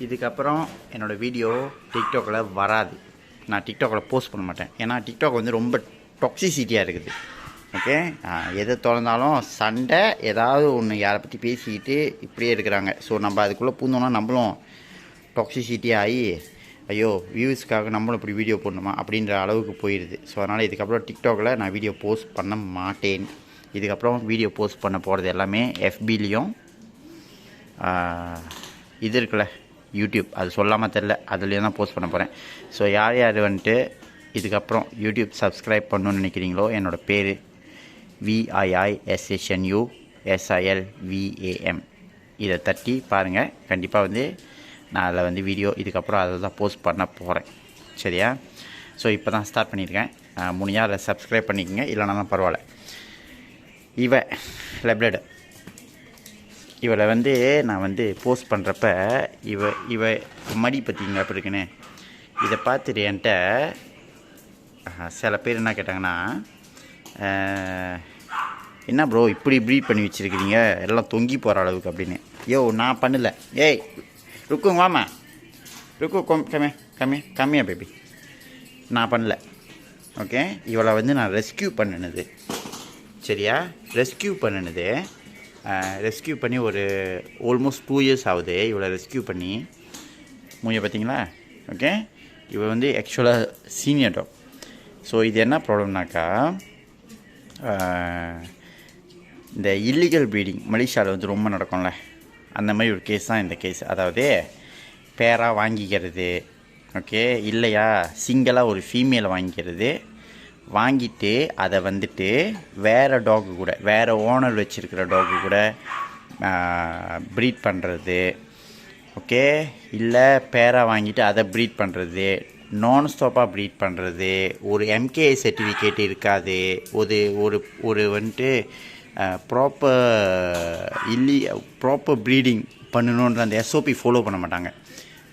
இதுக்கப்புறம் என்னோடய வீடியோ டிக்டாக்கில் வராது. நான் டிக்டாக்கில் போஸ்ட் பண்ண மாட்டேன். ஏன்னா டிக்டாக் வந்து ரொம்ப டாக்ஸிசிட்டியாக இருக்குது. ஓகே, எதை திறந்தாலும் சண்டை, ஏதாவது ஒன்று யாரை பற்றி பேசிக்கிட்டு இப்படியே இருக்கிறாங்க. ஸோ நம்ம அதுக்குள்ளே பூந்தோன்னா நம்மளும் டாக்ஸிசிட்டி ஆகி ஐயோ வியூஸ்க்காக நம்மளும் இப்படி வீடியோ போடணுமா அப்படின்ற அளவுக்கு போயிடுது. ஸோ அதனால் இதுக்கப்புறம் டிக்டாக்கில் நான் வீடியோ போஸ்ட் பண்ண மாட்டேன். இதுக்கப்புறம் வீடியோ போஸ்ட் பண்ண போகிறது எல்லாமே எஃபிலையும் இது இருக்குல்ல யூடியூப், அது சொல்லாமல் தெரில, அதுலேயும் தான் போஸ்ட் பண்ண போகிறேன். ஸோ யார் யார் வந்துட்டு இதுக்கப்புறம் யூடியூப் சப்ஸ்கிரைப் பண்ணணுன்னு நினைக்கிறீங்களோ என்னோடய பேர் VIISHNUSILVAM, இதை தட்டி பாருங்கள். கண்டிப்பாக வந்து நான் அதில் வந்து வீடியோ இதுக்கப்புறம் அதை தான் போஸ்ட் பண்ண போகிறேன். சரியா? ஸோ இப்போ தான் ஸ்டார்ட் பண்ணியிருக்கேன். முடிஞ்சால் அதில் சப்ஸ்கிரைப் பண்ணிக்கோங்க, இல்லைனாலும் பரவாயில்ல. லெப்லெட் இவளை வந்து நான் வந்து போஸ்ட் பண்ணுறப்ப இவ மடி பார்த்தீங்களா அப்படி இருக்குன்னு, இதை பார்த்துட்டு என்கிட்ட சில பேர் என்ன கேட்டாங்கன்னா, என்ன ப்ரோ இப்படி ப்ரீட் பண்ணி வச்சுருக்கிறீங்க எல்லாம் தொங்கி போகிற அளவுக்கு அப்படின்னு. யோ நான் பண்ணலை. ஏய் ருக்கு வாமா, ருக்கு கம்மியா பேபி, நான் பண்ணல. ஓகே, இவளை வந்து நான் ரெஸ்கியூ பண்ணினது. சரியா? ரெஸ்கியூ பண்ணி ஒரு ஆல்மோஸ்ட் 2 இயர்ஸ் ஆகுது இவளை ரெஸ்கியூ பண்ணி. மூஞ்ச பார்த்தீங்களா? ஓகே, இவள் வந்து ஆக்சுவலாக சீனியர் டாக். ஸோ இது என்ன ப்ராப்ளம்னாக்கா, இந்த இல்லீகல் ப்ரீடிங் மலேசியாவில் வந்து ரொம்ப நடக்கும்ல, அந்த மாதிரி ஒரு கேஸ் தான் இந்த கேஸ். அதாவது பேராக வாங்கிக்கிறது, ஓகே, இல்லையா சிங்கிளாக ஒரு ஃபீமேலை வாங்கிட்டு அதை வந்துட்டு வேறு டாக்கு கூட, வேறு ஓனர் வச்சுருக்கிற டாக்கு கூட ப்ரீட் பண்ணுறது. ஓகே, இல்லை பேராக வாங்கிட்டு அதை ப்ரீட் பண்ணுறது, நான் ஸ்டாப்பாக ப்ரீட் பண்ணுறது, ஒரு MKA சர்டிஃபிகேட் இருக்காது, ஒரு வந்துட்டு ப்ராப்பர் ப்ரீடிங் பண்ணணுன்ற அந்த SOP ஃபாலோ பண்ண மாட்டாங்க.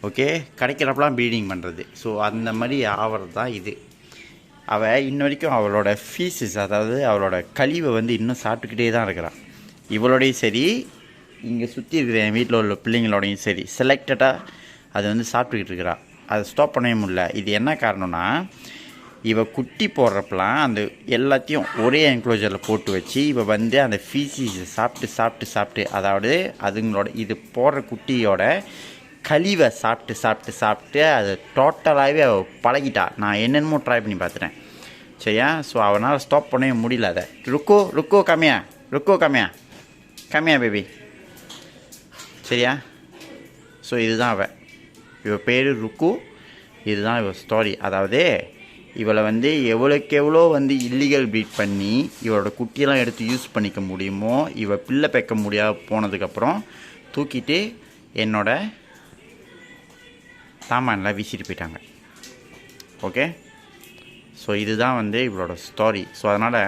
ஓகே, கிடைக்கிறப்பெல்லாம் ப்ரீடிங் பண்ணுறது. ஸோ அந்த மாதிரி ஆகிறது தான் இது. அவள் இன்ன வரைக்கும் அவளோட ஃபீஸஸ், அதாவது அவளோட கழிவை வந்து இன்னும் சாப்பிட்டுக்கிட்டே தான் இருக்கிறான். இவளோடையும் சரி, இங்கே சுற்றி இருக்கிற என் வீட்டில் உள்ள பிள்ளைங்களோடையும் சரி, செலக்டடாக அதை வந்து சாப்பிட்டுக்கிட்டு இருக்கிறான். அதை ஸ்டாப் பண்ணவே முடியல. இது என்ன காரணம்னா, இவள் குட்டி போடுறப்பெல்லாம் அந்த எல்லாத்தையும் ஒரே என்க்ளோஜரில் போட்டு வச்சு இவள் வந்து அந்த ஃபீஸஸை சாப்பிட்டு, அதாவது அதுங்களோட இது போடுற குட்டியோட கழிவை சாப்பிட்டு அதை டோட்டலாகவே அவள் பழகிட்டா. நான் என்னென்னமோ ட்ரை பண்ணி பார்த்துட்டேன். சரியா? ஸோ அவனால் ஸ்டாப் பண்ணவே முடியல. அதை ருக்கோ கம்மியா பேபி. சரியா? ஸோ இதுதான் இவள் பேர் ருக்கு. இதுதான் இவள் ஸ்டோரி. அதாவது இவளை வந்து எவ்வளோ வந்து இல்லீகல் ப்ரீட் பண்ணி இவளோட குட்டியெல்லாம் எடுத்து யூஸ் பண்ணிக்க முடியுமோ, இவள் பிள்ளை பெக்க முடியாது போனதுக்கப்புறம் தூக்கிட்டு என்னோட சாமான்லாம் வீசிட்டு போயிட்டாங்க. ஓகே, ஸோ இதுதான் வந்து இவளோட ஸ்டோரி. ஸோ அதனால்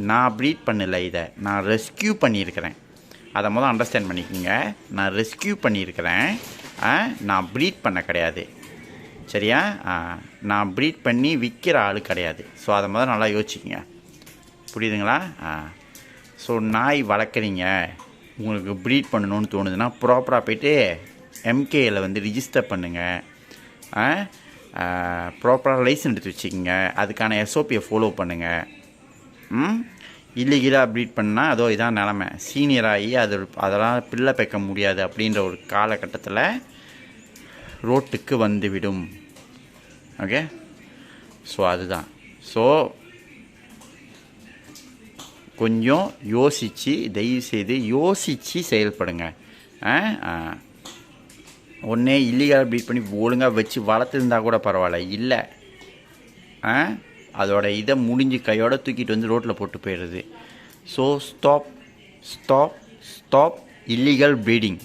நான் ப்ரீட் பண்ணலை, இதை நான் ரெஸ்கியூ பண்ணியிருக்கிறேன். அதை முதல் அண்டர்ஸ்டாண்ட் பண்ணிக்கோங்க. நான் ரெஸ்கியூ பண்ணியிருக்கிறேன், நான் ப்ரீட் பண்ண கிடையாது. சரியா? நான் ப்ரீட் பண்ணி விற்கிற ஆள் கிடையாது. ஸோ அதை முதல் நல்லா யோசிச்சிக்கங்க. புரியுதுங்களா? ஸோ நாய் வளர்க்குறீங்க, உங்களுக்கு ப்ரீட் பண்ணணுன்னு தோணுதுன்னா ப்ராப்பராக போய்ட்டு MKAல வந்து ரிஜிஸ்டர் பண்ணுங்கள். ப்ராப்பராக லைசன்ஸ் எடுத்து வச்சுக்கோங்க. அதுக்கான SOPயை ஃபாலோ பண்ணுங்கள். இல்லீகலாக ப்ரீட் பண்ணால் அதோ இதான் நிலமை. சீனியராகி அதெல்லாம் பிள்ளை பெக்க முடியாது அப்படின்ற ஒரு காலகட்டத்தில் ரோட்டுக்கு வந்துவிடும். ஓகே, ஸோ அதுதான். ஸோ கொஞ்சம் தயவுசெய்து யோசித்து செயல்படுங்க. ஒன்றே இல்லீகலாக ப்ரீட் பண்ணி ஒழுங்காக வச்சு வளர்த்துருந்தா கூட பரவாயில்ல, இல்லை அதோட இதை முடிஞ்சு கையோடு தூக்கிட்டு வந்து ரோட்டில் போட்டு போயிடுறது. So stop illegal breeding.